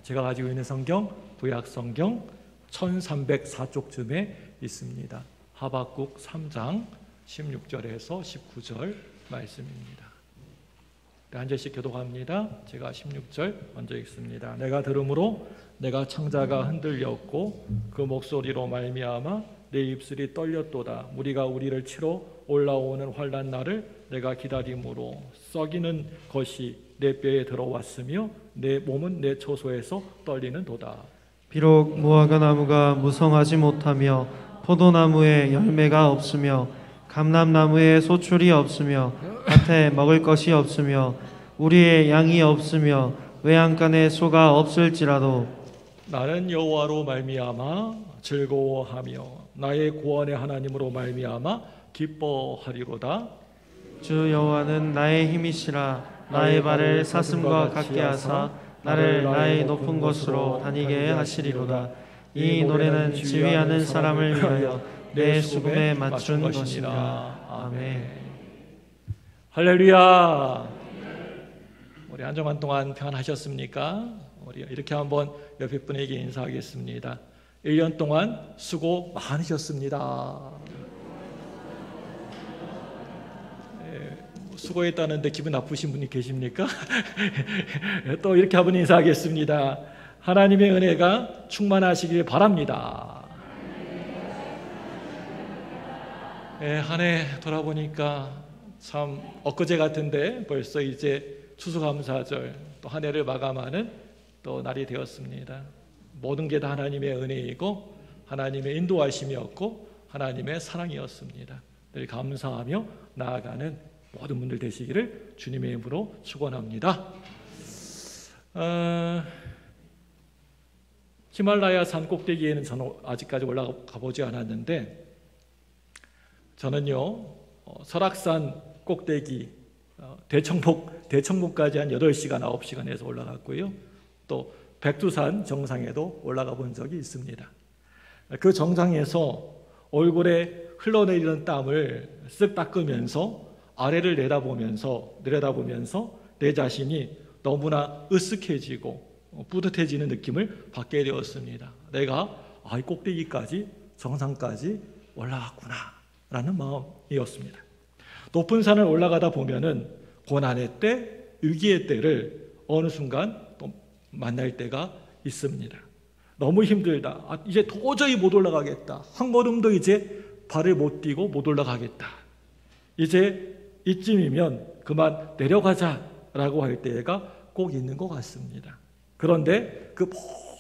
제가 가지고 있는 성경, 구약 성경 1304쪽쯤에 있습니다. 하박국 3장 16절에서 19절 말씀입니다. 한 절씩 교독합니다. 제가 16절 먼저 읽습니다. 내가 들음으로 내가 창자가 흔들렸고 그 목소리로 말미암아 내 입술이 떨렸도다. 무리가 우리를 치러 올라오는 환난 날을 내가 기다림으로 썩이는 것이 내 뼈에 들어왔으며 내 몸은 내 처소에서 떨리는 도다. 비록 무화과 나무가 무성하지 못하며 포도나무에 열매가 없으며 감람나무에 소출이 없으며 밭에 먹을 것이 없으며 우리의 양이 없으며 외양간에 소가 없을지라도 나는 여호와로 말미암아 즐거워하며 나의 구원의 하나님으로 말미암아 기뻐하리로다. 주 여호와는 나의 힘이시라. 나의 발을 사슴과 같게 하사 나를 나의 높은 곳으로 다니게 하시리로다. 이 노래는 지휘하는 사람을 위하여 내 수금에 맞춘 것이니라. 아멘. 할렐루야. 우리 한 주간 동안 평안하셨습니까? 우리 이렇게 한번 옆에 분에게 인사하겠습니다. 1년 동안 수고 많으셨습니다. 수고했다는데 기분 나쁘신 분이 계십니까? 또 이렇게 한번 인사하겠습니다. 하나님의 은혜가 충만하시길 바랍니다. 한 해 돌아보니까 참 엊그제 같은데 벌써 이제 추수감사절 또 한 해를 마감하는 또 날이 되었습니다. 모든 게 다 하나님의 은혜이고 하나님의 인도하심이었고 하나님의 사랑이었습니다. 늘 감사하며 나아가는 모든 분들 되시기를 주님의 이름으로 축원합니다. 히말라야 산 꼭대기에는 저는 아직까지 올라가 보지 않았는데 저는요 설악산 꼭대기 대청봉까지 한 8시간 9시간에서 올라갔고요. 또 백두산 정상에도 올라가 본 적이 있습니다. 그 정상에서 얼굴에 흘러내리는 땀을 쓱 닦으면서 아래를 내려다보면서 내 자신이 너무나 으쓱해지고 뿌듯해지는 느낌을 받게 되었습니다. 내가 이 꼭대기까지 정상까지 올라갔구나 라는 마음이었습니다. 높은 산을 올라가다 보면은 고난의 때, 위기의 때를 어느 순간 또 만날 때가 있습니다. 너무 힘들다. 이제 도저히 못 올라가겠다. 한 걸음도 이제 발을 못 띄고 못 올라가겠다. 이제 이쯤이면 그만 내려가자라고 할 때가 꼭 있는 것 같습니다. 그런데 그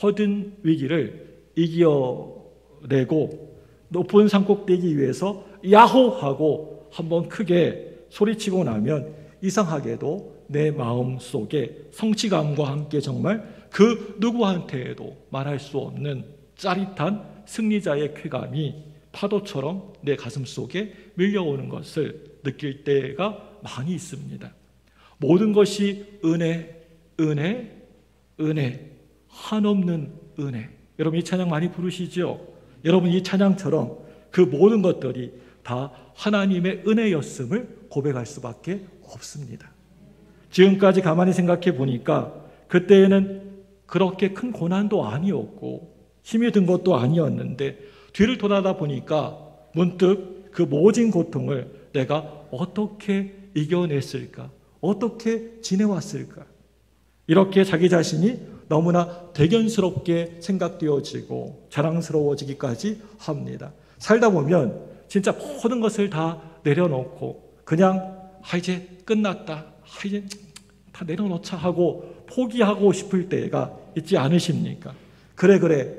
모든 위기를 이겨내고 높은 산꼭대기 위에서 야호하고 한번 크게 소리치고 나면 이상하게도 내 마음 속에 성취감과 함께 정말 그 누구한테도 말할 수 없는 짜릿한 승리자의 쾌감이 파도처럼 내 가슴 속에 밀려오는 것을 느낄 때가 많이 있습니다. 모든 것이 은혜, 은혜, 은혜, 한없는 은혜. 여러분 이 찬양 많이 부르시죠? 여러분 이 찬양처럼 그 모든 것들이 다 하나님의 은혜였음을 고백할 수밖에 없습니다. 지금까지 가만히 생각해 보니까 그때에는 그렇게 큰 고난도 아니었고 힘이 든 것도 아니었는데 뒤를 돌아다 보니까 문득 그 모진 고통을 내가 어떻게 이겨냈을까? 어떻게 지내왔을까? 이렇게 자기 자신이 너무나 대견스럽게 생각되어지고 자랑스러워지기까지 합니다. 살다 보면 진짜 모든 것을 다 내려놓고 그냥 이제 끝났다. 이제 다 내려놓자 하고 포기하고 싶을 때가 있지 않으십니까? 그래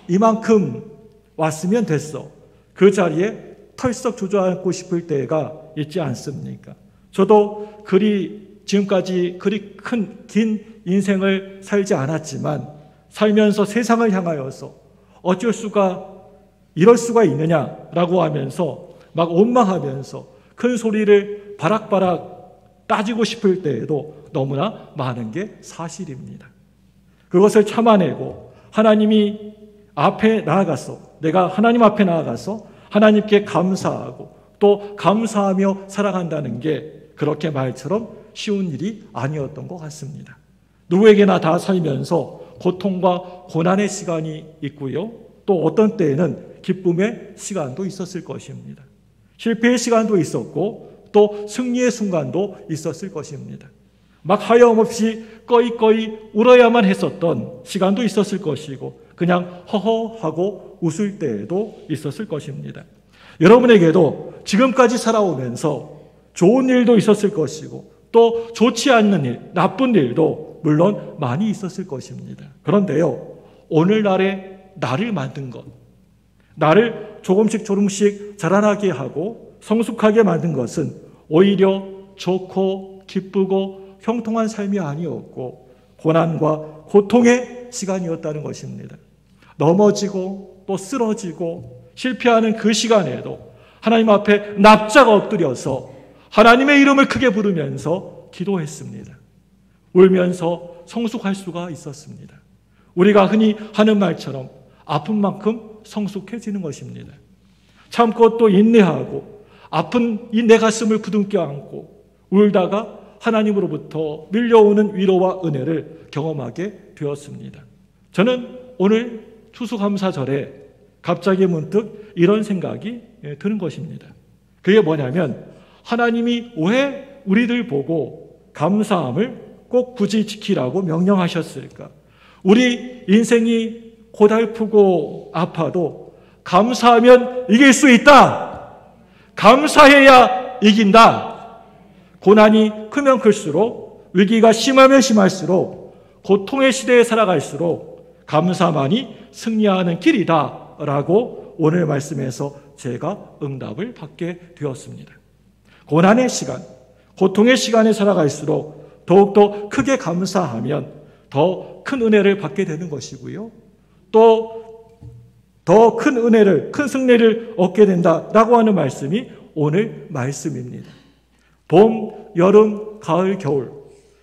이만큼 왔으면 됐어. 그 자리에 털썩 주저앉고 싶을 때가 있지 않습니까? 저도 지금까지 그리 긴 인생을 살지 않았지만 살면서 세상을 향하여서 어쩔 수가 이럴 수가 있느냐라고 하면서 막 원망하면서 큰 소리를 바락바락 따지고 싶을 때에도 너무나 많은 게 사실입니다. 그것을 참아내고 하나님이 앞에 나아가서 내가 하나님 앞에 나아가서 하나님께 감사하고 또 감사하며 살아간다는 게 그렇게 말처럼 쉬운 일이 아니었던 것 같습니다. 누구에게나 다 살면서 고통과 고난의 시간이 있고요. 또 어떤 때에는 기쁨의 시간도 있었을 것입니다. 실패의 시간도 있었고 또 승리의 순간도 있었을 것입니다. 막 하염없이 꺼이꺼이 울어야만 했었던 시간도 있었을 것이고 그냥 허허하고 웃을 때에도 있었을 것입니다. 여러분에게도 지금까지 살아오면서 좋은 일도 있었을 것이고 또 좋지 않는 일, 나쁜 일도 물론 많이 있었을 것입니다. 그런데요, 오늘날에 나를 만든 것, 나를 조금씩 자라나게 하고 성숙하게 만든 것은 오히려 좋고 기쁘고 형통한 삶이 아니었고 고난과 고통의 시간이었다는 것입니다. 넘어지고 또 쓰러지고 실패하는 그 시간에도 하나님 앞에 납작 엎드려서 하나님의 이름을 크게 부르면서 기도했습니다. 울면서 성숙할 수가 있었습니다. 우리가 흔히 하는 말처럼 아픈 만큼 성숙해지는 것입니다. 참고 또 인내하고 아픈 이 내 가슴을 부둥켜 안고 울다가 하나님으로부터 밀려오는 위로와 은혜를 경험하게 되었습니다. 저는 오늘 추수감사절에 갑자기 문득 이런 생각이 드는 것입니다. 그게 뭐냐면 하나님이 왜 우리들 보고 감사함을 꼭 굳이 지키라고 명령하셨을까? 우리 인생이 고달프고 아파도 감사하면 이길 수 있다. 감사해야 이긴다. 고난이 크면 클수록 위기가 심하면 심할수록 고통의 시대에 살아갈수록 감사만이 승리하는 길이다 라고 오늘 말씀에서 제가 응답을 받게 되었습니다. 고난의 시간, 고통의 시간에 살아갈수록 더욱더 크게 감사하면 더 큰 은혜를 받게 되는 것이고요. 또 더 큰 은혜를, 큰 승리를 얻게 된다라고 하는 말씀이 오늘 말씀입니다. 봄, 여름, 가을, 겨울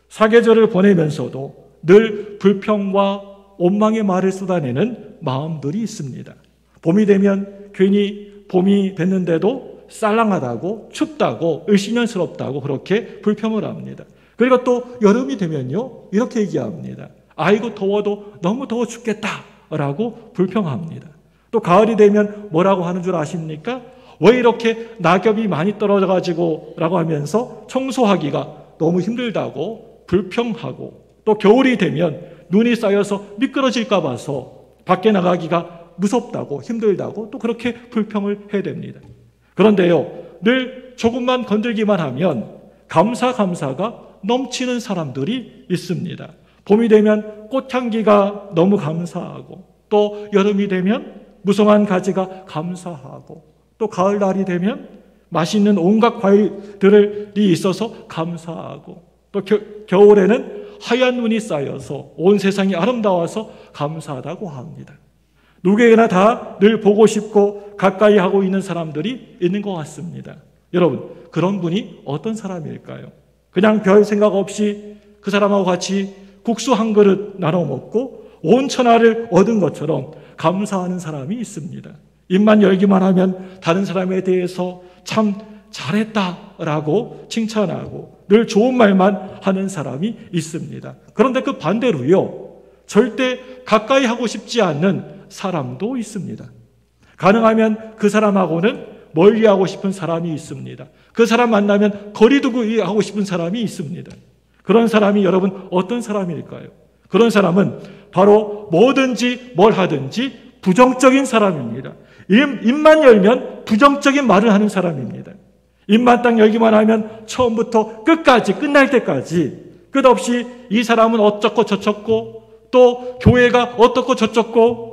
사계절을 보내면서도 늘 불평과 원망의 말을 쏟아내는 마음들이 있습니다. 봄이 되면 괜히 봄이 됐는데도 쌀랑하다고 춥다고 을씨년스럽다고 그렇게 불평을 합니다. 그리고 또 여름이 되면요 이렇게 얘기합니다. 아이고 더워도 너무 더워 죽겠다라고 불평합니다. 또 가을이 되면 뭐라고 하는 줄 아십니까? 왜 이렇게 낙엽이 많이 떨어져가지고 라고 하면서 청소하기가 너무 힘들다고 불평하고 또 겨울이 되면 눈이 쌓여서 미끄러질까 봐서 밖에 나가기가 무섭다고 힘들다고 또 그렇게 불평을 해야 됩니다. 그런데요 늘 조금만 건들기만 하면 감사가 넘치는 사람들이 있습니다. 봄이 되면 꽃향기가 너무 감사하고 또 여름이 되면 무성한 가지가 감사하고 또 가을날이 되면 맛있는 온갖 과일들이 있어서 감사하고 또 겨울에는 하얀 눈이 쌓여서 온 세상이 아름다워서 감사하다고 합니다. 누구에게나 다 늘 보고 싶고 가까이 하고 있는 사람들이 있는 것 같습니다. 여러분, 그런 분이 어떤 사람일까요? 그냥 별 생각 없이 그 사람하고 같이 국수 한 그릇 나눠 먹고 온 천하를 얻은 것처럼 감사하는 사람이 있습니다. 입만 열기만 하면 다른 사람에 대해서 참 잘했다라고 칭찬하고 늘 좋은 말만 하는 사람이 있습니다. 그런데 그 반대로요, 절대 가까이 하고 싶지 않는 사람도 있습니다. 가능하면 그 사람하고는 멀리하고 싶은 사람이 있습니다. 그 사람 만나면 거리 두고 하고 싶은 사람이 있습니다. 그런 사람이 여러분 어떤 사람일까요? 그런 사람은 바로 뭐든지 뭘 하든지 부정적인 사람입니다. 입만 열면 부정적인 말을 하는 사람입니다. 입만 딱 열기만 하면 처음부터 끝까지 끝날 때까지 끝없이 이 사람은 어쩌고 저쩌고 또 교회가 어떻고 저쩌고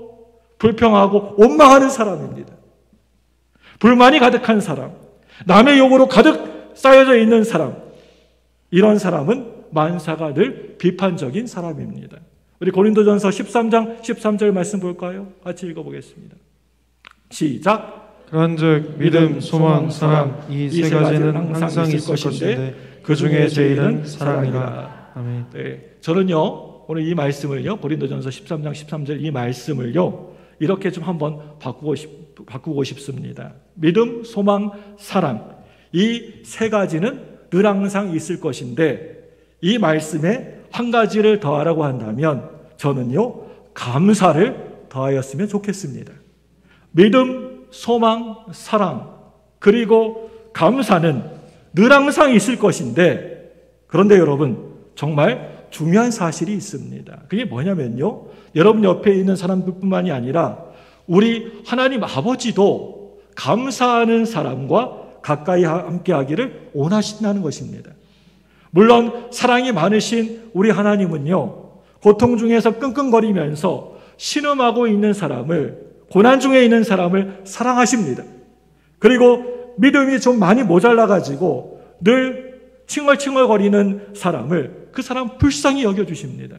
불평하고 원망하는 사람입니다. 불만이 가득한 사람, 남의 욕으로 가득 쌓여져 있는 사람, 이런 사람은 만사가 늘 비판적인 사람입니다. 우리 고린도전서 13장 13절 말씀 볼까요? 같이 읽어보겠습니다. 시작. 그런즉 믿음, 소망, 사랑 이 세 가지는 항상 있을 것인데 그 중에 제일은 사랑이라. 아멘. 네, 저는요 오늘 이 말씀을요 고린도전서 13장 13절 이 말씀을요 이렇게 좀 한번 바꾸고 싶습니다. 믿음, 소망, 사랑 이 세 가지는 늘 항상 있을 것인데 이 말씀에 한 가지를 더하라고 한다면 저는요, 감사를 더하였으면 좋겠습니다. 믿음, 소망, 사랑, 그리고 감사는 늘 항상 있을 것인데, 그런데 여러분, 정말 중요한 사실이 있습니다. 그게 뭐냐면요, 여러분 옆에 있는 사람들뿐만이 아니라 우리 하나님 아버지도 감사하는 사람과 가까이 함께 하기를 원하신다는 것입니다. 물론 사랑이 많으신 우리 하나님은요, 고통 중에서 끙끙거리면서 신음하고 있는 사람을, 고난 중에 있는 사람을 사랑하십니다. 그리고 믿음이 좀 많이 모자라가지고 늘 칭얼칭얼거리는 사람을, 그 사람 불쌍히 여겨주십니다.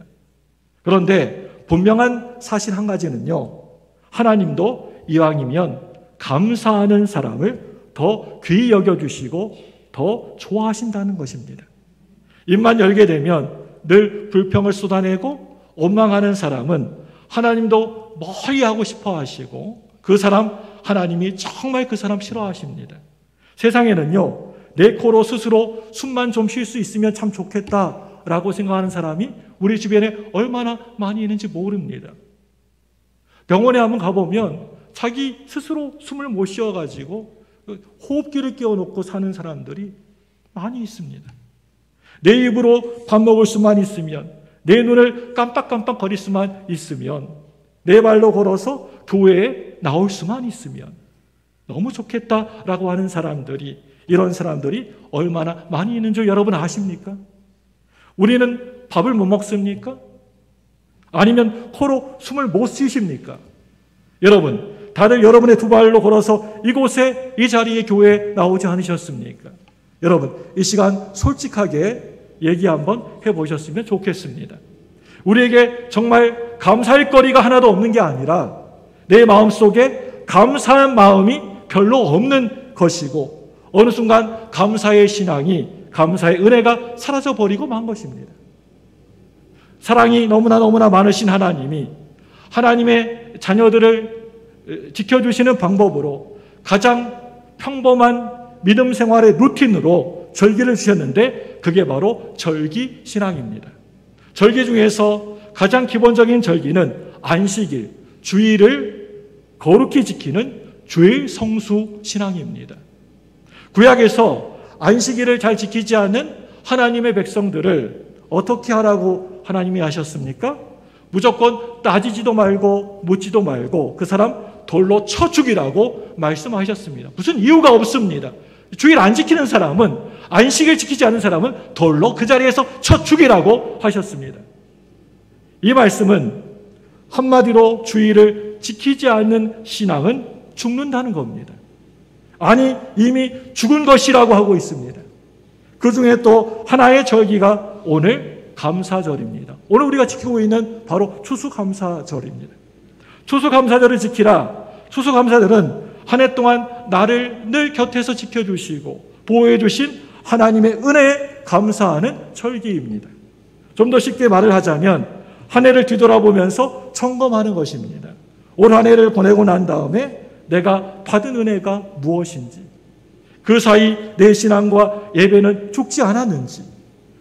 그런데 분명한 사실 한 가지는요, 하나님도 이왕이면 감사하는 사람을 더 귀히 여겨주시고 더 좋아하신다는 것입니다. 입만 열게 되면 늘 불평을 쏟아내고 원망하는 사람은 하나님도 멀리 하고 싶어 하시고, 그 사람 하나님이 정말 그 사람 싫어하십니다. 세상에는요, 내 코로 스스로 숨만 좀 쉴 수 있으면 참 좋겠다라고 생각하는 사람이 우리 주변에 얼마나 많이 있는지 모릅니다. 병원에 한번 가보면 자기 스스로 숨을 못 쉬어가지고 호흡기를 끼워놓고 사는 사람들이 많이 있습니다. 내 입으로 밥 먹을 수만 있으면, 내 눈을 깜빡깜빡 거릴 수만 있으면, 내 발로 걸어서 교회에 나올 수만 있으면 너무 좋겠다라고 하는 사람들이, 이런 사람들이 얼마나 많이 있는 줄 여러분 아십니까? 우리는 밥을 못 먹습니까? 아니면 코로 숨을 못 쉬십니까? 여러분, 다들 여러분의 두 발로 걸어서 이곳에, 이 자리에 교회에 나오지 않으셨습니까? 여러분, 이 시간 솔직하게 얘기 한번 해보셨으면 좋겠습니다. 우리에게 정말 감사할 거리가 하나도 없는 게 아니라 내 마음속에 감사한 마음이 별로 없는 것이고, 어느 순간 감사의 신앙이, 감사의 은혜가 사라져버리고 만 것입니다. 사랑이 너무나 많으신 하나님이 하나님의 자녀들을 지켜주시는 방법으로 가장 평범한 믿음 생활의 루틴으로 절기를 주셨는데, 그게 바로 절기 신앙입니다. 절기 중에서 가장 기본적인 절기는 안식일, 주일을 거룩히 지키는 주일 성수 신앙입니다. 구약에서 안식일을 잘 지키지 않는 하나님의 백성들을 어떻게 하라고 하나님이 하셨습니까? 무조건 따지지도 말고 묻지도 말고 그 사람 돌로 쳐 죽이라고 말씀하셨습니다. 무슨 이유가 없습니다. 주일 안 지키는 사람은, 안식일 지키지 않은 사람은 돌로 그 자리에서 쳐 죽이라고 하셨습니다. 이 말씀은 한마디로 주일을 지키지 않는 신앙은 죽는다는 겁니다. 아니, 이미 죽은 것이라고 하고 있습니다. 그 중에 또 하나의 절기가 오늘 감사절입니다. 오늘 우리가 지키고 있는 바로 추수감사절입니다. 추수감사절을 지키라. 추수감사절은 한 해 동안 나를 늘 곁에서 지켜주시고 보호해 주신 하나님의 은혜에 감사하는 절기입니다. 좀 더 쉽게 말을 하자면 한 해를 뒤돌아보면서 점검하는 것입니다. 올 한 해를 보내고 난 다음에 내가 받은 은혜가 무엇인지, 그 사이 내 신앙과 예배는 죽지 않았는지,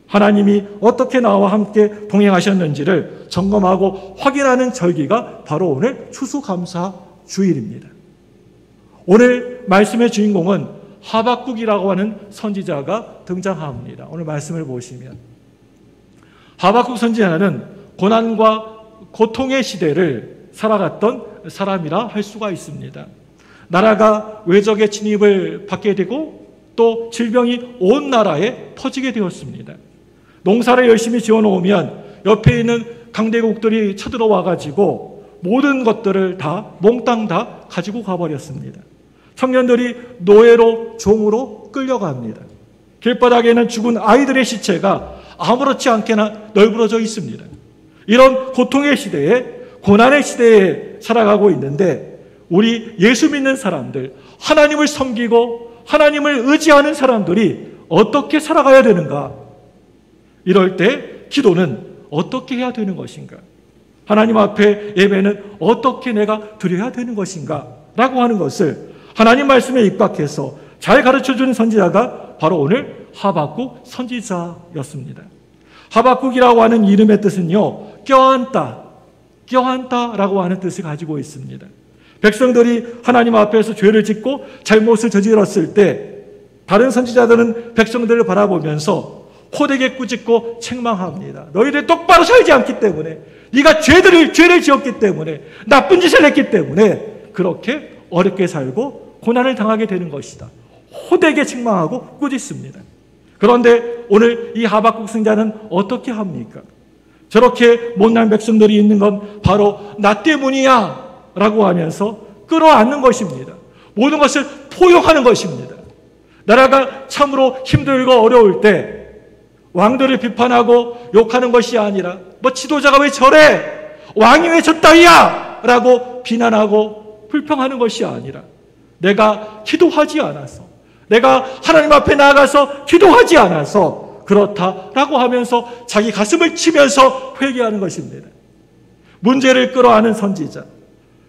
하나님이 어떻게 나와 함께 동행하셨는지를 점검하고 확인하는 절기가 바로 오늘 추수감사 주일입니다. 오늘 말씀의 주인공은 하박국이라고 하는 선지자가 등장합니다. 오늘 말씀을 보시면 하박국 선지자는 고난과 고통의 시대를 살아갔던 사람이라 할 수가 있습니다. 나라가 외적의 침입을 받게 되고 또 질병이 온 나라에 퍼지게 되었습니다. 농사를 열심히 지어놓으면 옆에 있는 강대국들이 쳐들어와가지고 모든 것들을 다 몽땅 다 가지고 가버렸습니다. 청년들이 노예로, 종으로 끌려갑니다. 길바닥에는 죽은 아이들의 시체가 아무렇지 않게나 널브러져 있습니다. 이런 고통의 시대에, 고난의 시대에 살아가고 있는데, 우리 예수 믿는 사람들, 하나님을 섬기고 하나님을 의지하는 사람들이 어떻게 살아가야 되는가? 이럴 때 기도는 어떻게 해야 되는 것인가? 하나님 앞에 예배는 어떻게 내가 드려야 되는 것인가? 라고 하는 것을 하나님 말씀에 입각해서 잘 가르쳐주는 선지자가 바로 오늘 하박국 선지자였습니다. 하박국이라고 하는 이름의 뜻은요, 껴안다, 껴안다라고 하는 뜻을 가지고 있습니다. 백성들이 하나님 앞에서 죄를 짓고 잘못을 저질렀을 때 다른 선지자들은 백성들을 바라보면서 호되게 꾸짖고 책망합니다. 너희들 똑바로 살지 않기 때문에, 네가 죄를 지었기 때문에, 나쁜 짓을 했기 때문에 그렇게 어렵게 살고 고난을 당하게 되는 것이다. 호되게 책망하고 꾸짖습니다. 그런데 오늘 이 하박국 선지자는 어떻게 합니까? 저렇게 못난 백성들이 있는 건 바로 나 때문이야 라고 하면서 끌어안는 것입니다. 모든 것을 포용하는 것입니다. 나라가 참으로 힘들고 어려울 때 왕들을 비판하고 욕하는 것이 아니라 뭐 지도자가 왜 저래? 왕이 왜 저따위야? 라고 비난하고 불평하는 것이 아니라 내가 기도하지 않아서, 내가 하나님 앞에 나아가서 기도하지 않아서 그렇다라고 하면서 자기 가슴을 치면서 회개하는 것입니다. 문제를 끌어안은 선지자,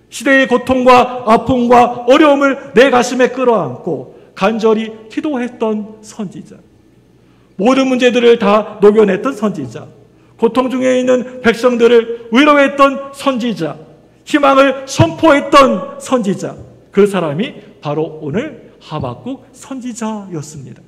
시대의 고통과 아픔과 어려움을 내 가슴에 끌어안고 간절히 기도했던 선지자, 모든 문제들을 다 녹여냈던 선지자, 고통 중에 있는 백성들을 위로했던 선지자, 희망을 선포했던 선지자, 그 사람이 바로 오늘 하박국 선지자였습니다.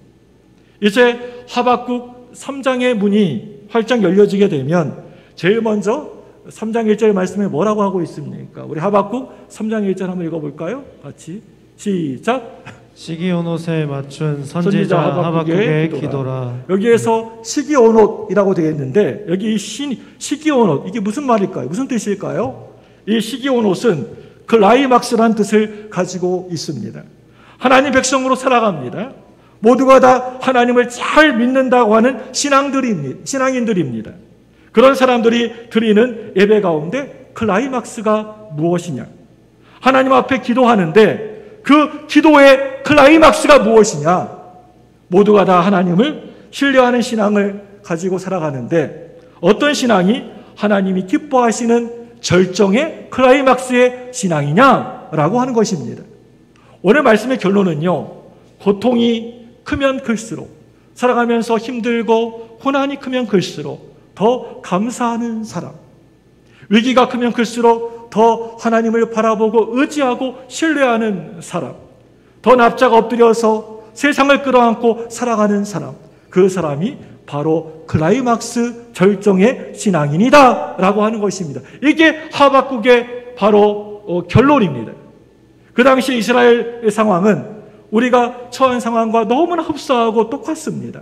이제 하박국 3장의 문이 활짝 열려지게 되면 제일 먼저 3장 1절 말씀에 뭐라고 하고 있습니까? 우리 하박국 3장 1절 한번 읽어볼까요? 같이 시작. 시기온옷에 맞춘 선지자 하박국의 기도라. 여기에서 시기온옷이라고 되어 있는데 여기 시기온옷, 이게 무슨 말일까요? 무슨 뜻일까요? 이 시기온옷은 클라이막스라는 뜻을 가지고 있습니다. 하나님 백성으로 살아갑니다. 모두가 다 하나님을 잘 믿는다고 하는 신앙인들입니다. 그런 사람들이 드리는 예배 가운데 클라이막스가 무엇이냐? 하나님 앞에 기도하는데 그 기도의 클라이막스가 무엇이냐? 모두가 다 하나님을 신뢰하는 신앙을 가지고 살아가는데 어떤 신앙이 하나님이 기뻐하시는 절정의 클라이막스의 신앙이냐라고 하는 것입니다. 오늘 말씀의 결론은요, 고통이 크면 클수록, 살아가면서 힘들고 고난이 크면 클수록 더 감사하는 사람, 위기가 크면 클수록 더 하나님을 바라보고 의지하고 신뢰하는 사람, 더 납작 엎드려서 세상을 끌어안고 살아가는 사람, 그 사람이 바로 클라이막스 절정의 신앙인이다 라고 하는 것입니다. 이게 하박국의 바로 결론입니다. 그 당시 이스라엘 상황은 우리가 처한 상황과 너무나 흡사하고 똑같습니다.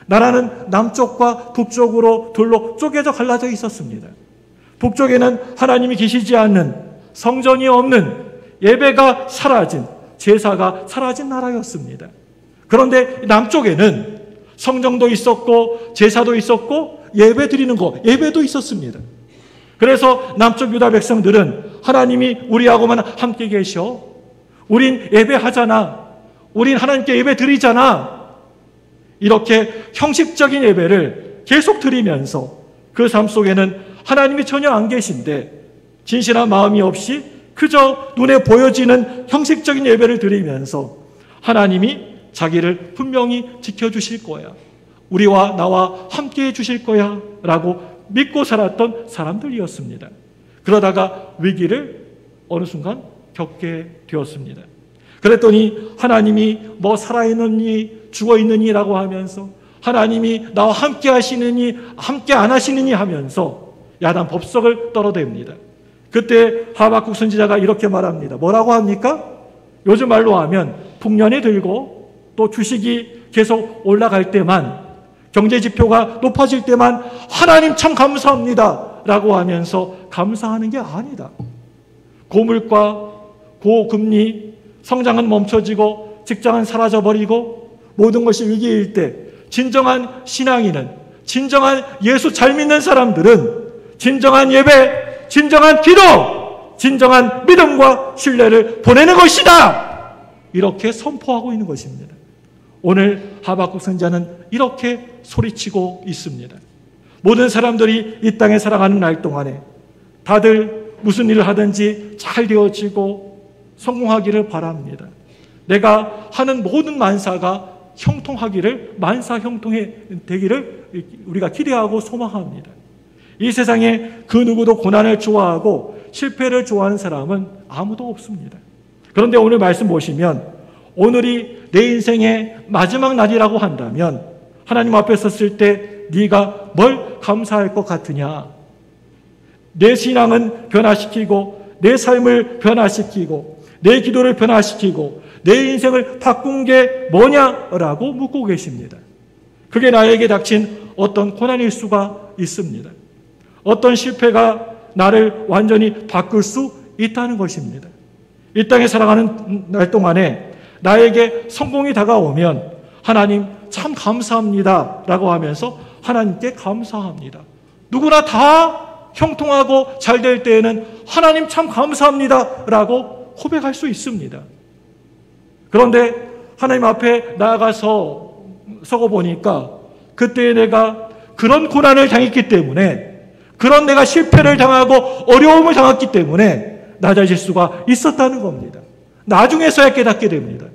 나라는 남쪽과 북쪽으로 둘로 쪼개져 갈라져 있었습니다. 북쪽에는 하나님이 계시지 않는, 성전이 없는, 예배가 사라진, 제사가 사라진 나라였습니다. 그런데 남쪽에는 성전도 있었고 제사도 있었고 예배 드리는 예배도 있었습니다. 그래서 남쪽 유다 백성들은 하나님이 우리하고만 함께 계셔, 우린 예배하잖아, 우린 하나님께 예배 드리잖아, 이렇게 형식적인 예배를 계속 드리면서 그 삶 속에는 하나님이 전혀 안 계신데 진실한 마음이 없이 그저 눈에 보여지는 형식적인 예배를 드리면서 하나님이 자기를 분명히 지켜주실 거야, 우리와 나와 함께 해주실 거야 라고 믿고 살았던 사람들이었습니다. 그러다가 위기를 어느 순간 겪게 되었습니다. 그랬더니 하나님이 뭐 살아있느니 죽어있느니 라고 하면서, 하나님이 나와 함께 하시느니 함께 안 하시느니 하면서 야단 법석을 떨어댑니다. 그때 하박국 선지자가 이렇게 말합니다. 뭐라고 합니까? 요즘 말로 하면 풍년이 들고 또 주식이 계속 올라갈 때만, 경제 지표가 높아질 때만 하나님 참 감사합니다 라고 하면서 감사하는 게 아니다. 고물가, 고금리, 성장은 멈춰지고 직장은 사라져버리고 모든 것이 위기일 때 진정한 신앙인은, 진정한 예수 잘 믿는 사람들은 진정한 예배, 진정한 기도, 진정한 믿음과 신뢰를 보내는 것이다, 이렇게 선포하고 있는 것입니다. 오늘 하박국 선지자는 이렇게 소리치고 있습니다. 모든 사람들이 이 땅에 살아가는 날 동안에 다들 무슨 일을 하든지 잘 되어지고 성공하기를 바랍니다. 내가 하는 모든 만사가 형통하기를, 만사 형통해 되기를 우리가 기대하고 소망합니다. 이 세상에 그 누구도 고난을 좋아하고 실패를 좋아하는 사람은 아무도 없습니다. 그런데 오늘 말씀 보시면 오늘이 내 인생의 마지막 날이라고 한다면 하나님 앞에 섰을 때 네가 뭘 감사할 것 같으냐? 내 신앙은 변화시키고 내 삶을 변화시키고 내 기도를 변화시키고 내 인생을 바꾼 게 뭐냐라고 묻고 계십니다. 그게 나에게 닥친 어떤 고난일 수가 있습니다. 어떤 실패가 나를 완전히 바꿀 수 있다는 것입니다. 이 땅에 살아가는 날 동안에 나에게 성공이 다가오면 하나님 참 감사합니다 라고 하면서 하나님께 감사합니다. 누구나 다 형통하고 잘 될 때에는 하나님 참 감사합니다 라고 고백할 수 있습니다. 그런데 하나님 앞에 나아가서 서고 보니까 그때 내가 그런 고난을 당했기 때문에, 그런 내가 실패를 당하고 어려움을 당했기 때문에 낮아질 수가 있었다는 겁니다. 나중에서야 깨닫게 됩니다.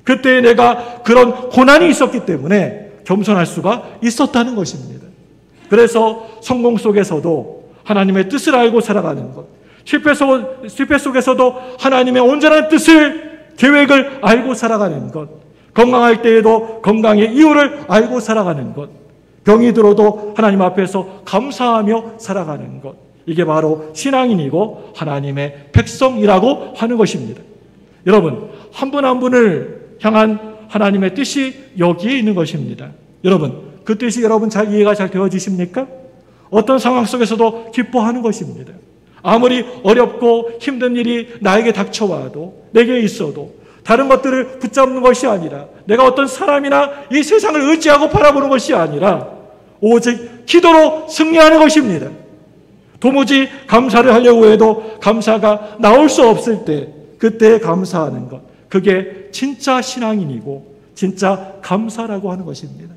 그때 내가 그런 고난이 있었기 때문에 겸손할 수가 있었다는 것입니다. 그래서 성공 속에서도 하나님의 뜻을 알고 살아가는 것, 실패 속에서도 하나님의 온전한 뜻을, 계획을 알고 살아가는 것, 건강할 때에도 건강의 이유를 알고 살아가는 것, 병이 들어도 하나님 앞에서 감사하며 살아가는 것, 이게 바로 신앙인이고 하나님의 백성이라고 하는 것입니다. 여러분, 한 분 한 분을 향한 하나님의 뜻이 여기에 있는 것입니다. 여러분, 그 뜻이 여러분 잘 이해가 잘 되어지십니까? 어떤 상황 속에서도 기뻐하는 것입니다. 아무리 어렵고 힘든 일이 나에게 닥쳐와도, 내게 있어도 다른 것들을 붙잡는 것이 아니라, 내가 어떤 사람이나 이 세상을 의지하고 바라보는 것이 아니라 오직 기도로 승리하는 것입니다. 도무지 감사를 하려고 해도 감사가 나올 수 없을 때 그때 감사하는 것, 그게 진짜 신앙인이고 진짜 감사라고 하는 것입니다.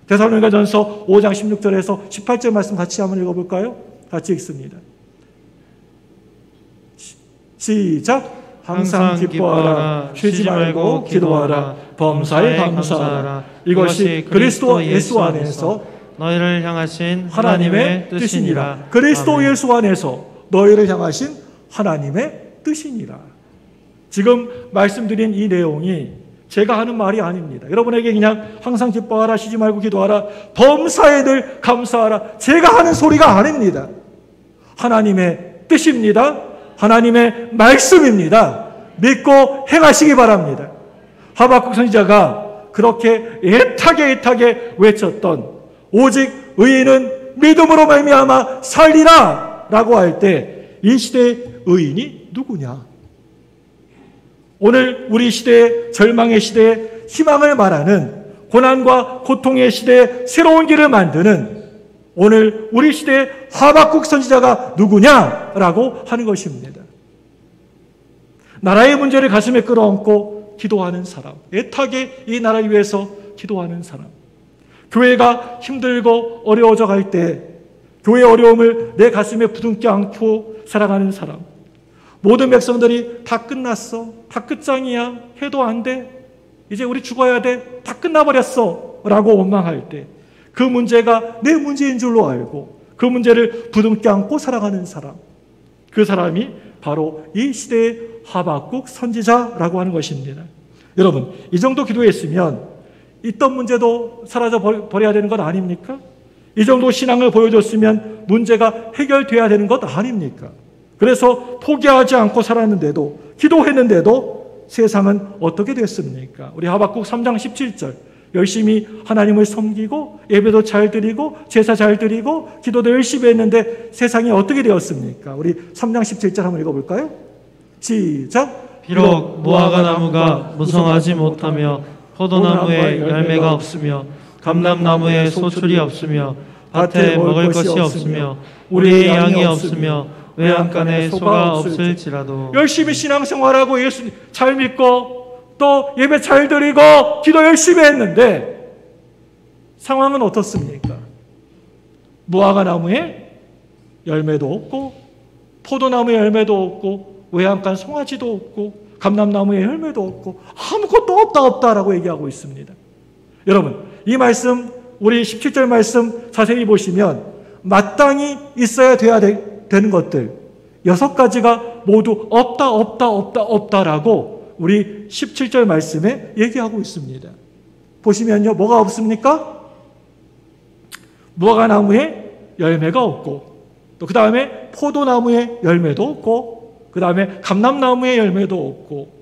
데살로니가전서 5장 16절에서 18절 말씀 같이 한번 읽어볼까요? 같이 읽습니다. 시작! 항상 기뻐하라, 쉬지 말고 기도하라, 범사에 감사하라. 이것이 그리스도 예수 안에서 너희를 향하신 하나님의 뜻이니라. 그리스도 아멘. 예수 안에서 너희를 향하신 하나님의 뜻이니라. 지금 말씀드린 이 내용이 제가 하는 말이 아닙니다. 여러분에게 그냥 항상 기뻐하라, 쉬지 말고 기도하라, 범사에 늘 감사하라, 제가 하는 소리가 아닙니다. 하나님의 뜻입니다. 하나님의 말씀입니다. 믿고 행하시기 바랍니다. 하박국 선지자가 그렇게 애타게 외쳤던 오직 의인은 믿음으로 말미암아 살리라 라고 할 때 이 시대의 의인이 누구냐? 오늘 우리 시대의 절망의 시대에 희망을 말하는, 고난과 고통의 시대에 새로운 길을 만드는 오늘 우리 시대의 하박국 선지자가 누구냐라고 하는 것입니다. 나라의 문제를 가슴에 끌어안고 기도하는 사람, 애타게 이 나라를 위해서 기도하는 사람, 교회가 힘들고 어려워져 갈 때 교회의 어려움을 내 가슴에 부둥켜 안고 살아가는 사람, 모든 백성들이 다 끝났어, 다 끝장이야, 해도 안 돼, 이제 우리 죽어야 돼, 다 끝나버렸어 라고 원망할 때 그 문제가 내 문제인 줄로 알고 그 문제를 부둥켜 안고 살아가는 사람, 그 사람이 바로 이 시대의 하박국 선지자라고 하는 것입니다. 여러분, 이 정도 기도했으면 있던 문제도 사라져 버려야 되는 것 아닙니까? 이 정도 신앙을 보여줬으면 문제가 해결돼야 되는 것 아닙니까? 그래서 포기하지 않고 살았는데도, 기도했는데도 세상은 어떻게 됐습니까? 우리 하박국 3장 17절, 열심히 하나님을 섬기고 예배도 잘 드리고 제사 잘 드리고 기도도 열심히 했는데 세상이 어떻게 되었습니까? 우리 3장 17절 한번 읽어볼까요? 시작! 비록 무화과 나무가 무성하지 못하며 포도나무에 열매가 없으며 감람나무에 소출이 없으며 밭에 먹을 것이 없으며 우리의 양이 없으며 외양간에 소가 없을지라도, 열심히 신앙생활하고 예수 잘 믿고 또 예배 잘 드리고 기도 열심히 했는데 상황은 어떻습니까? 무화과 나무에 열매도 없고 포도나무에 열매도 없고 외양간 송아지도 없고 감람나무에 열매도 없고 아무것도 없다라고 얘기하고 있습니다. 여러분, 이 말씀, 우리 17절 말씀 자세히 보시면 마땅히 있어야 되는 것들 6가지가 모두 없다라고 우리 17절 말씀에 얘기하고 있습니다. 보시면요, 뭐가 없습니까? 무화과나무에 열매가 없고, 또 그 다음에 포도나무에 열매도 없고, 그 다음에 감람나무에 열매도 없고,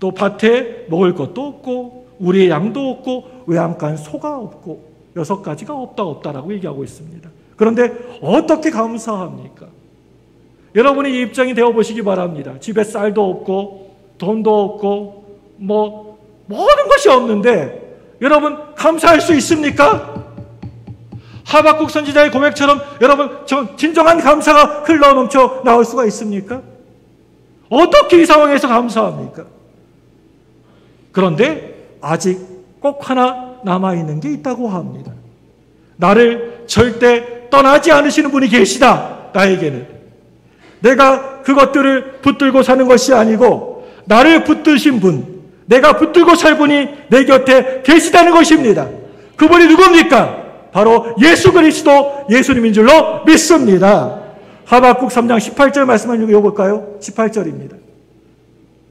또 밭에 먹을 것도 없고, 우리의 양도 없고, 외양간 소가 없고, 6가지가 없다라고 얘기하고 있습니다. 그런데 어떻게 감사합니까? 여러분이 이 입장이 되어보시기 바랍니다. 집에 쌀도 없고 돈도 없고 모든 것이 없는데 여러분 감사할 수 있습니까? 하박국 선지자의 고백처럼 여러분 진정한 감사가 흘러넘쳐 나올 수가 있습니까? 어떻게 이 상황에서 감사합니까? 그런데 아직 꼭 하나 남아있는 게 있다고 합니다. 나를 절대 떠나지 않으시는 분이 계시다. 나에게는 내가 그것들을 붙들고 사는 것이 아니고 나를 붙드신 분, 내가 붙들고 살 분이 내 곁에 계시다는 것입니다. 그분이 누굽니까? 바로 예수 그리스도, 예수님인 줄로 믿습니다. 하박국 3장 18절 말씀을 읽어볼까요? 18절입니다.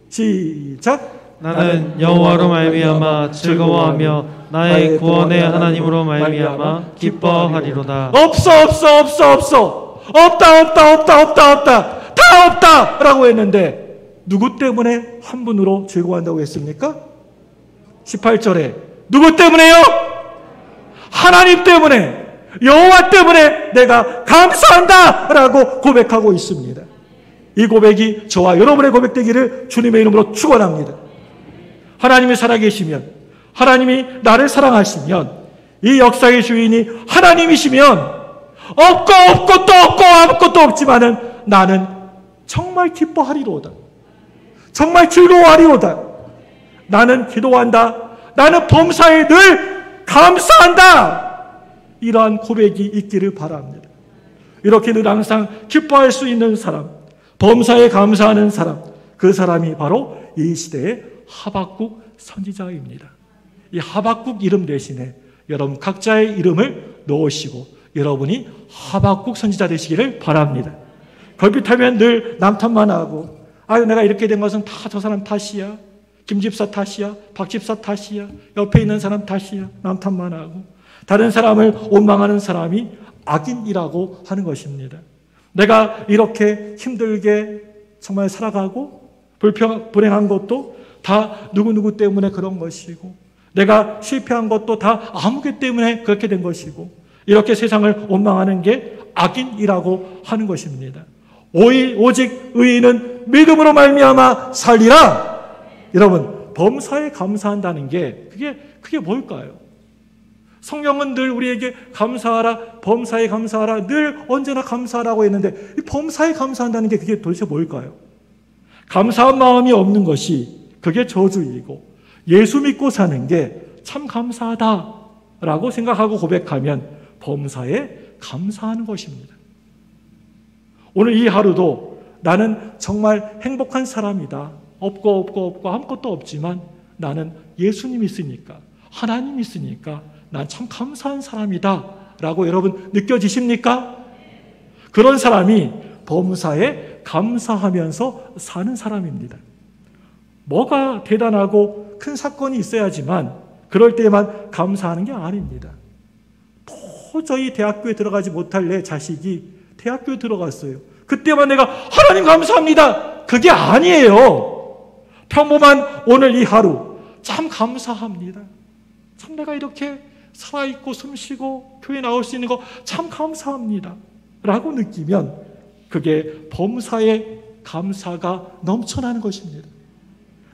시작. 나는 여호와로 말미암아 즐거워하며 나의 구원의 하나님으로 말미암아 기뻐하리로다. 없어. 없다. 다 없다라고 했는데 누구 때문에 한 분으로 즐거워한다고 했습니까? 18절에 누구 때문에요? 하나님 때문에, 여호와 때문에 내가 감사한다라고 고백하고 있습니다. 이 고백이 저와 여러분의 고백되기를 주님의 이름으로 축원합니다. 하나님이 살아계시면, 하나님이 나를 사랑하시면, 이 역사의 주인이 하나님이시면 없고 또 없고 아무것도 없지만은 나는 정말 기뻐하리로다. 정말 즐거워하리로다. 나는 기도한다. 나는 범사에 늘 감사한다. 이러한 고백이 있기를 바랍니다. 이렇게 늘 항상 기뻐할 수 있는 사람, 범사에 감사하는 사람, 그 사람이 바로 이 시대의 하박국 선지자입니다. 이 하박국 이름 대신에 여러분 각자의 이름을 넣으시고 여러분이 하박국 선지자 되시기를 바랍니다. 걸핏하면 늘 남 탓만 하고, 아유 내가 이렇게 된 것은 다 저 사람 탓이야, 김 집사 탓이야, 박 집사 탓이야, 옆에 있는 사람 탓이야, 남 탓만 하고 다른 사람을 원망하는 사람이 악인이라고 하는 것입니다. 내가 이렇게 힘들게 정말 살아가고 불행한 것도 다 누구누구 때문에 그런 것이고, 내가 실패한 것도 다 아무개 때문에 그렇게 된 것이고, 이렇게 세상을 원망하는 게 악인이라고 하는 것입니다. 오직 의인은 믿음으로 말미암아 살리라. 여러분, 범사에 감사한다는 게 그게 뭘까요? 성경은 늘 우리에게 감사하라, 범사에 감사하라, 늘 언제나 감사하라고 했는데 이 범사에 감사한다는 게 그게 도대체 뭘까요? 감사한 마음이 없는 것이 그게 저주이고, 예수 믿고 사는 게 참 감사하다라고 생각하고 고백하면 범사에 감사하는 것입니다. 오늘 이 하루도 나는 정말 행복한 사람이다. 없고 아무것도 없지만 나는 예수님이 있으니까, 하나님이 있으니까 난 참 감사한 사람이다 라고 여러분 느껴지십니까? 그런 사람이 범사에 감사하면서 사는 사람입니다. 뭐가 대단하고 큰 사건이 있어야지만 그럴 때만 감사하는 게 아닙니다. 도저히 대학교에 들어가지 못할 내 자식이 대학교에 들어갔어요. 그때만 내가 하나님 감사합니다. 그게 아니에요. 평범한 오늘 이 하루 참 감사합니다. 참 내가 이렇게 살아있고 숨쉬고 교회 나올 수 있는 거 참 감사합니다 라고 느끼면 그게 범사의 감사가 넘쳐나는 것입니다.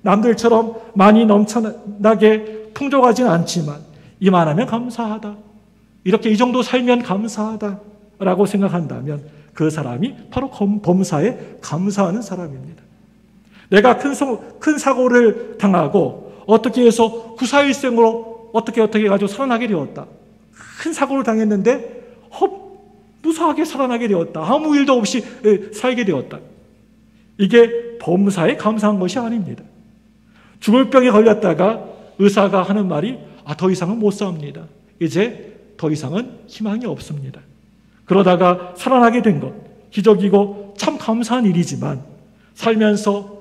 남들처럼 많이 넘쳐나게 풍족하지는 않지만 이만하면 감사하다, 이렇게 이 정도 살면 감사하다 라고 생각한다면 그 사람이 바로 범사에 감사하는 사람입니다. 내가 큰 사고를 당하고 어떻게 해서 구사일생으로 어떻게 해가지고 살아나게 되었다. 큰 사고를 당했는데 무사하게 살아나게 되었다. 아무 일도 없이 살게 되었다. 이게 범사에 감사한 것이 아닙니다. 죽을 병에 걸렸다가 의사가 하는 말이 더 이상은 못 삽니다. 이제 더 이상은 희망이 없습니다. 그러다가 살아나게 된 것, 기적이고 참 감사한 일이지만 살면서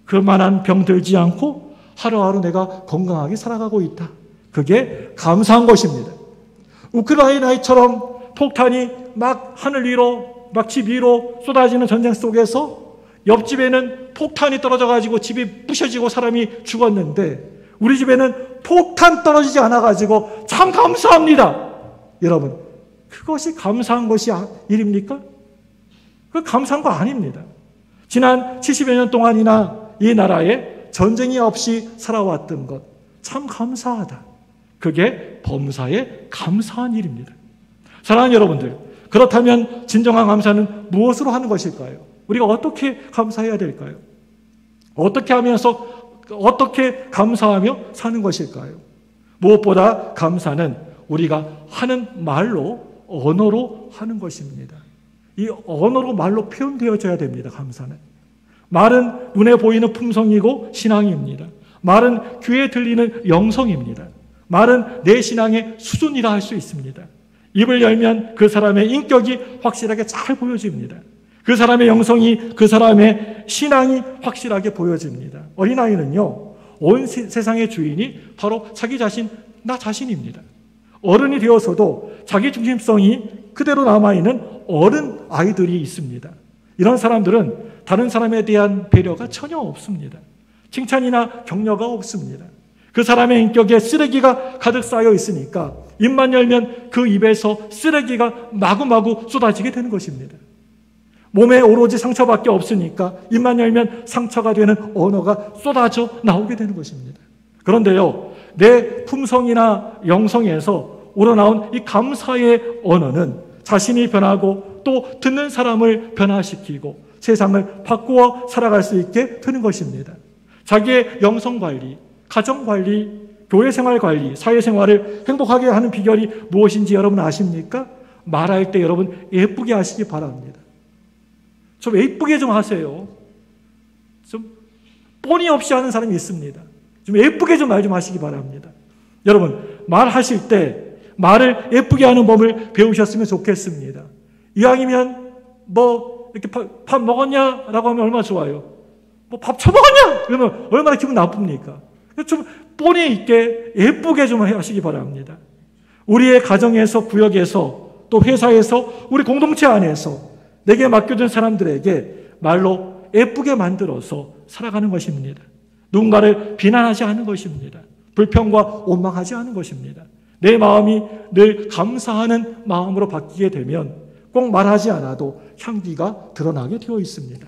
그만한 병 들지 않고 하루하루 내가 건강하게 살아가고 있다. 그게 감사한 것입니다. 우크라이나처럼 폭탄이 막 하늘 위로, 막 집 위로 쏟아지는 전쟁 속에서 옆집에는 폭탄이 떨어져가지고 집이 부셔지고 사람이 죽었는데 우리 집에는 폭탄 떨어지지 않아가지고 참 감사합니다. 여러분, 그것이 감사한 것이 일입니까? 그 감사한 거 아닙니다. 지난 70여 년 동안이나 이 나라에 전쟁이 없이 살아왔던 것, 참 감사하다. 그게 범사에 감사한 일입니다. 사랑하는 여러분들, 그렇다면 진정한 감사는 무엇으로 하는 것일까요? 우리가 어떻게 감사해야 될까요? 어떻게 감사하며 사는 것일까요? 무엇보다 감사는 우리가 하는 말로, 언어로 하는 것입니다. 이 언어로 말로 표현되어져야 됩니다. 감사는. 말은 눈에 보이는 품성이고 신앙입니다. 말은 귀에 들리는 영성입니다. 말은 내 신앙의 수준이라 할 수 있습니다. 입을 열면 그 사람의 인격이 확실하게 잘 보여집니다. 그 사람의 영성이, 그 사람의 신앙이 확실하게 보여집니다. 어린아이는요, 온 세상의 주인이 바로 자기 자신, 나 자신입니다. 어른이 되어서도 자기 중심성이 그대로 남아있는 어른 아이들이 있습니다. 이런 사람들은 다른 사람에 대한 배려가 전혀 없습니다. 칭찬이나 격려가 없습니다. 그 사람의 인격에 쓰레기가 가득 쌓여 있으니까 입만 열면 그 입에서 쓰레기가 마구마구 쏟아지게 되는 것입니다. 몸에 오로지 상처밖에 없으니까 입만 열면 상처가 되는 언어가 쏟아져 나오게 되는 것입니다. 그런데요, 내 품성이나 영성에서 우러나온 이 감사의 언어는 자신이 변하고 또 듣는 사람을 변화시키고 세상을 바꾸어 살아갈 수 있게 되는 것입니다. 자기의 영성관리, 가정관리, 교회생활관리, 사회생활을 행복하게 하는 비결이 무엇인지 여러분 아십니까? 말할 때 여러분 예쁘게 하시기 바랍니다. 좀 예쁘게 좀 하세요. 좀 뻔히 없이 하는 사람이 있습니다. 좀 예쁘게 좀 말 좀 하시기 바랍니다. 여러분, 말하실 때 말을 예쁘게 하는 법을 배우셨으면 좋겠습니다. 이왕이면 이렇게 밥 먹었냐? 라고 하면 얼마나 좋아요. 밥 처먹었냐? 그러면 얼마나 기분 나쁩니까? 좀 뻔히 있게 예쁘게 좀 하시기 바랍니다. 우리의 가정에서, 구역에서, 또 회사에서, 우리 공동체 안에서 내게 맡겨준 사람들에게 말로 예쁘게 만들어서 살아가는 것입니다. 누군가를 비난하지 않는 것입니다. 불평과 원망하지 않는 것입니다. 내 마음이 늘 감사하는 마음으로 바뀌게 되면 꼭 말하지 않아도 향기가 드러나게 되어 있습니다.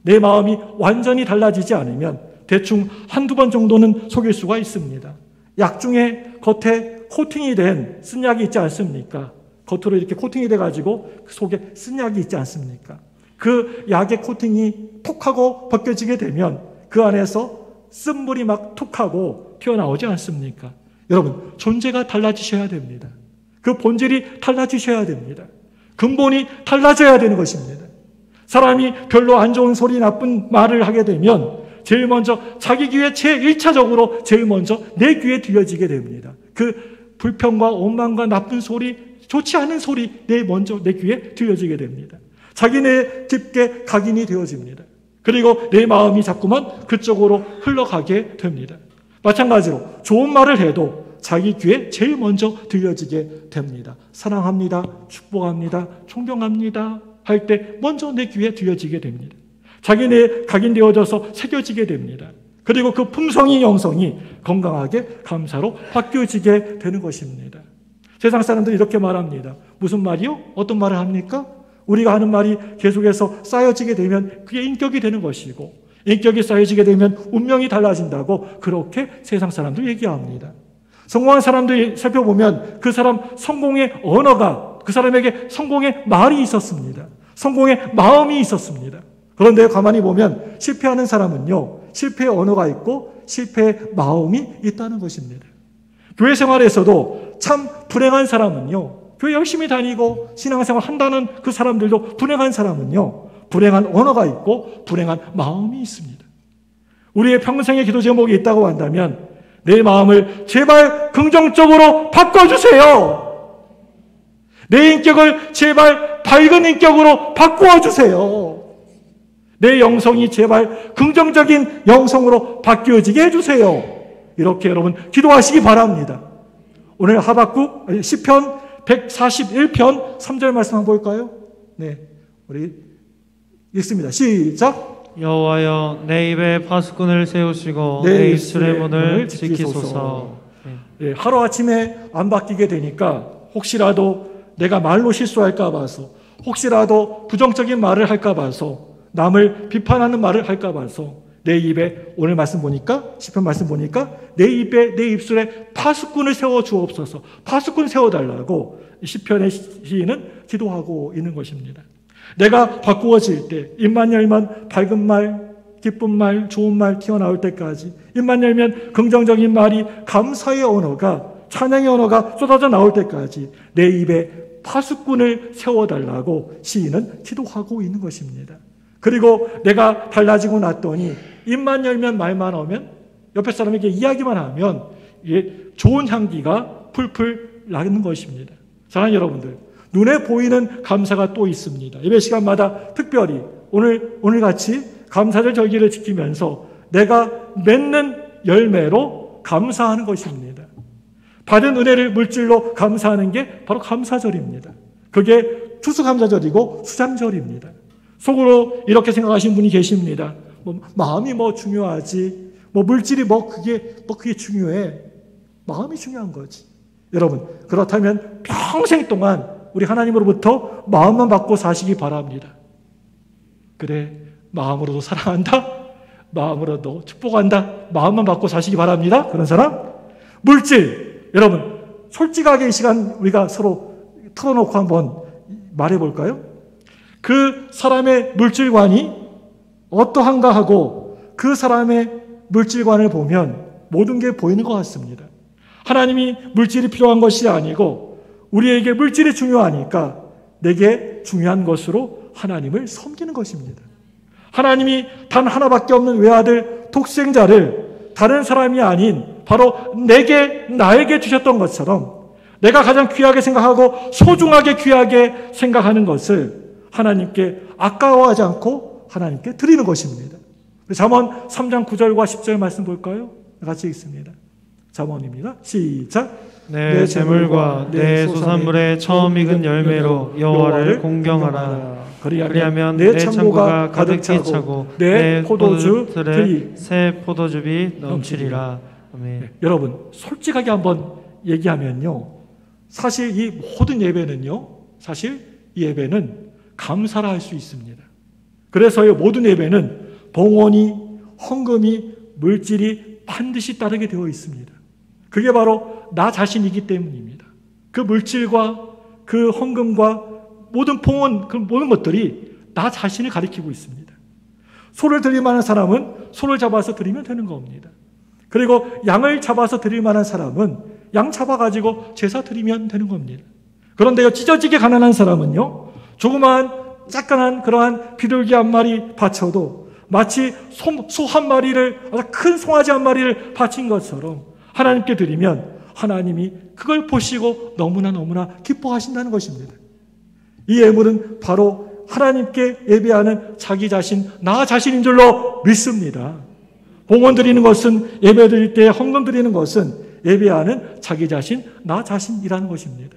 내 마음이 완전히 달라지지 않으면 대충 한두 번 정도는 속일 수가 있습니다. 약 중에 겉에 코팅이 된 쓴약이 있지 않습니까? 겉으로 이렇게 코팅이 돼가지고 그 속에 쓴약이 있지 않습니까? 그 약의 코팅이 톡하고 벗겨지게 되면 그 안에서 쓴물이 막 툭하고 튀어나오지 않습니까? 여러분, 존재가 달라지셔야 됩니다. 그 본질이 달라지셔야 됩니다. 근본이 달라져야 되는 것입니다. 사람이 별로 안 좋은 소리, 나쁜 말을 하게 되면 제일 먼저 자기 귀에 제1차적으로 제일 먼저 내 귀에 들려지게 됩니다. 그 불평과 원망과 나쁜 소리, 좋지 않은 소리 먼저 내 귀에 들려지게 됩니다. 자기네 깊게 각인이 되어집니다. 그리고 내 마음이 자꾸만 그쪽으로 흘러가게 됩니다. 마찬가지로 좋은 말을 해도 자기 귀에 제일 먼저 들려지게 됩니다. 사랑합니다, 축복합니다, 존경합니다 할 때 먼저 내 귀에 들려지게 됩니다. 자기네 각인되어져서 새겨지게 됩니다. 그리고 그 품성이, 영성이 건강하게 감사로 바뀌어지게 되는 것입니다. 세상 사람들이 이렇게 말합니다. 무슨 말이요? 어떤 말을 합니까? 우리가 하는 말이 계속해서 쌓여지게 되면 그게 인격이 되는 것이고, 인격이 쌓여지게 되면 운명이 달라진다고 그렇게 세상 사람들 얘기합니다. 성공한 사람들 살펴보면 그 사람 성공의 언어가, 그 사람에게 성공의 말이 있었습니다. 성공의 마음이 있었습니다. 그런데 가만히 보면 실패하는 사람은요, 실패의 언어가 있고 실패의 마음이 있다는 것입니다. 교회 생활에서도 참 불행한 사람은요, 교회 열심히 다니고 신앙생활 한다는 그 사람들도 불행한 사람은요, 불행한 언어가 있고 불행한 마음이 있습니다. 우리의 평생의 기도 제목이 있다고 한다면 내 마음을 제발 긍정적으로 바꿔주세요. 내 인격을 제발 밝은 인격으로 바꾸어 주세요. 내 영성이 제발 긍정적인 영성으로 바뀌어지게 해주세요. 이렇게 여러분 기도하시기 바랍니다. 오늘 하박국 시편 141편 3절 말씀 한번 볼까요? 네, 우리 읽습니다. 시작. 여호와여 내 입에 파수꾼을 세우시고 내 입술의 문을 지키소서. 네, 하루아침에 안 바뀌게 되니까 혹시라도 내가 말로 실수할까 봐서, 혹시라도 부정적인 말을 할까 봐서, 남을 비판하는 말을 할까 봐서 내 입에, 오늘 말씀 보니까, 시편 말씀 보니까 내 입에, 내 입술에 파수꾼을 세워 주옵소서. 파수꾼 세워달라고 시편의 시인은 기도하고 있는 것입니다. 내가 바꾸어질 때 입만 열면 밝은 말, 기쁜 말, 좋은 말 튀어나올 때까지, 입만 열면 긍정적인 말이, 감사의 언어가, 찬양의 언어가 쏟아져 나올 때까지 내 입에 파수꾼을 세워달라고 시인은 기도하고 있는 것입니다. 그리고 내가 달라지고 났더니 입만 열면, 말만 하면, 옆에 사람에게 이야기만 하면 이게 좋은 향기가 풀풀 나는 것입니다. 사랑하는 여러분들, 눈에 보이는 감사가 또 있습니다. 예배 시간마다 특별히 오늘 같이 감사절 절기를 지키면서 내가 맺는 열매로 감사하는 것입니다. 받은 은혜를 물질로 감사하는 게 바로 감사절입니다. 그게 추수감사절이고 수장절입니다. 속으로 이렇게 생각하시는 분이 계십니다. 마음이 중요하지, 물질이 그게 중요해. 마음이 중요한 거지. 여러분, 그렇다면 평생 동안 우리 하나님으로부터 마음만 받고 사시기 바랍니다. 그래, 마음으로도 사랑한다, 마음으로도 축복한다, 마음만 받고 사시기 바랍니다. 그런 사람? 물질, 여러분 솔직하게 이 시간 우리가 서로 털어놓고 한번 말해볼까요? 그 사람의 물질관이 어떠한가 하고 그 사람의 물질관을 보면 모든 게 보이는 것 같습니다. 하나님이 물질이 필요한 것이 아니고 우리에게 물질이 중요하니까 내게 중요한 것으로 하나님을 섬기는 것입니다. 하나님이 단 하나밖에 없는 외아들 독생자를 다른 사람이 아닌 바로 나에게 주셨던 것처럼 내가 가장 귀하게 생각하고 소중하게 귀하게 생각하는 것을 하나님께 아까워하지 않고 하나님께 드리는 것입니다. 잠언 3장 9절과 10절 말씀 볼까요? 같이 읽습니다. 잠언입니다. 시작. 내 재물과 내 소산물의 처음 익은 열매로 여호와를 공경하라. 그리하면 내 창고가 가득 차고 내 포도주들의 새 포도즙이 넘치리라. 아멘. 네, 여러분 솔직하게 한번 얘기하면요, 사실 이 모든 예배는요, 사실 이 예배는 감사라 할 수 있습니다. 그래서 이 모든 예배는 봉헌이, 헌금이, 물질이 반드시 따르게 되어 있습니다. 그게 바로 나 자신이기 때문입니다. 그 물질과 그 헌금과 모든 봉헌, 그 모든 것들이 나 자신을 가리키고 있습니다. 소를 드릴 만한 사람은 소를 잡아서 드리면 되는 겁니다. 그리고 양을 잡아서 드릴 만한 사람은 양 잡아가지고 제사 드리면 되는 겁니다. 그런데요, 찢어지게 가난한 사람은요, 조그마한 작간한 그러한 비둘기 한 마리 바쳐도 마치 소 한 마리를, 아주 큰 송아지 한 마리를 바친 것처럼 하나님께 드리면 하나님이 그걸 보시고 너무나 기뻐하신다는 것입니다. 이 예물은 바로 하나님께 예배하는 자기 자신, 나 자신인 줄로 믿습니다. 봉헌 드리는 것은, 예배 드릴 때 헌금 드리는 것은 예배하는 자기 자신, 나 자신이라는 것입니다.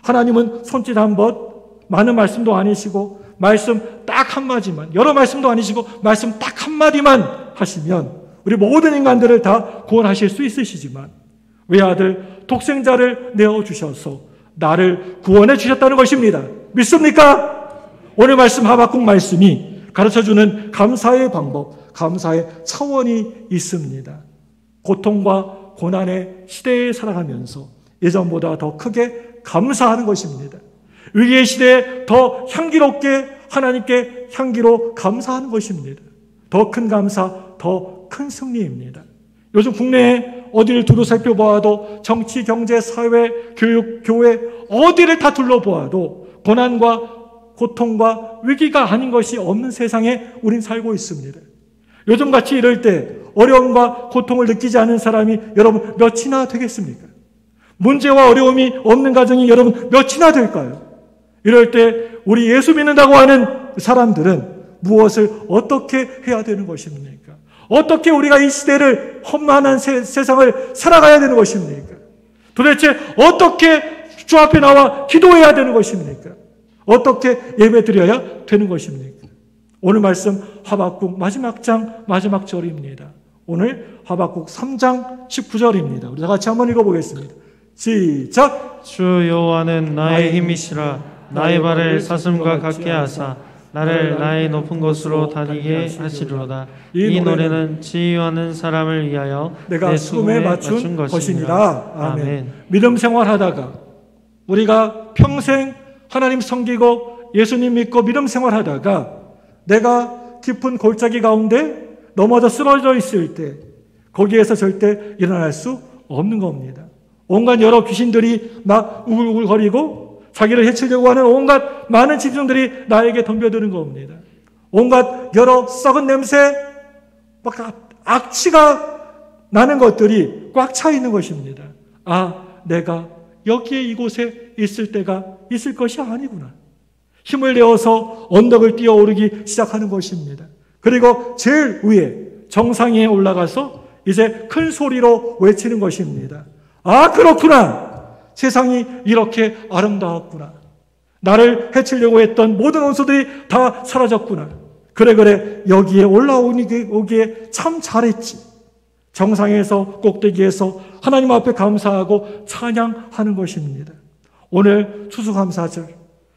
하나님은 손짓 한 번, 많은 말씀도 아니시고 말씀 딱 한마디만, 여러 말씀도 아니시고 말씀 딱 한마디만 하시면 우리 모든 인간들을 다 구원하실 수 있으시지만 외아들 독생자를 내어주셔서 나를 구원해 주셨다는 것입니다. 믿습니까? 오늘 말씀, 하박국 말씀이 가르쳐주는 감사의 방법, 감사의 차원이 있습니다. 고통과 고난의 시대에 살아가면서 예전보다 더 크게 감사하는 것입니다. 위기의 시대에 더 향기롭게 하나님께 향기로 감사하는 것입니다. 더 큰 감사, 더 큰 승리입니다. 요즘 국내에 어디를 두루 살펴보아도 정치, 경제, 사회, 교육, 교회 어디를 다 둘러보아도 고난과 고통과 위기가 아닌 것이 없는 세상에 우린 살고 있습니다. 요즘같이 이럴 때 어려움과 고통을 느끼지 않은 사람이 여러분 몇이나 되겠습니까? 문제와 어려움이 없는 가정이 여러분 몇이나 될까요? 이럴 때 우리 예수 믿는다고 하는 사람들은 무엇을 어떻게 해야 되는 것입니까? 어떻게 우리가 이 시대를 험난한 세상을 살아가야 되는 것입니까? 도대체 어떻게 주 앞에 나와 기도해야 되는 것입니까? 어떻게 예배 드려야 되는 것입니까? 오늘 말씀 하박국 마지막 장 마지막 절입니다. 오늘 하박국 3장 19절입니다. 우리 다 같이 한번 읽어보겠습니다. 시작! 주 여호와는 나의 힘이시라. 나의 발을 사슴과 같게 하사 나를 나의 높은 곳으로 다니게 하시리로다. 이 노래는 지휘하는 사람을 위하여 내가 수금에 맞춘 것이니라. 아멘. 믿음 생활하다가 우리가 평생 하나님 섬기고 예수님 믿고 믿음 생활하다가 내가 깊은 골짜기 가운데 넘어져 쓰러져 있을 때 거기에서 절대 일어날 수 없는 겁니다. 온갖 여러 귀신들이 막 우글우글거리고 자기를 해치려고 하는 온갖 많은 짐승들이 나에게 덤벼드는 겁니다. 온갖 여러 썩은 냄새, 막 악취가 나는 것들이 꽉 차 있는 것입니다. 아, 내가 여기에 이곳에 있을 때가 있을 것이 아니구나. 힘을 내어서 언덕을 뛰어오르기 시작하는 것입니다. 그리고 제일 위에 정상에 올라가서 이제 큰 소리로 외치는 것입니다. 아, 그렇구나. 세상이 이렇게 아름다웠구나. 나를 해치려고 했던 모든 원수들이 다 사라졌구나. 그래 여기에 올라오기에 참 잘했지. 정상에서 꼭대기에서 하나님 앞에 감사하고 찬양하는 것입니다. 오늘 추수감사절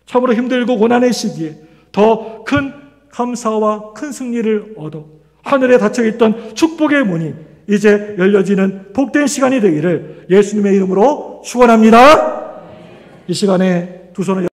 참으로 힘들고 고난의 시기에 더 큰 감사와 큰 승리를 얻어 하늘에 닫혀있던 축복의 문이 이제 열려지는 복된 시간이 되기를 예수님의 이름으로 축원합니다. 이 시간에 두 손을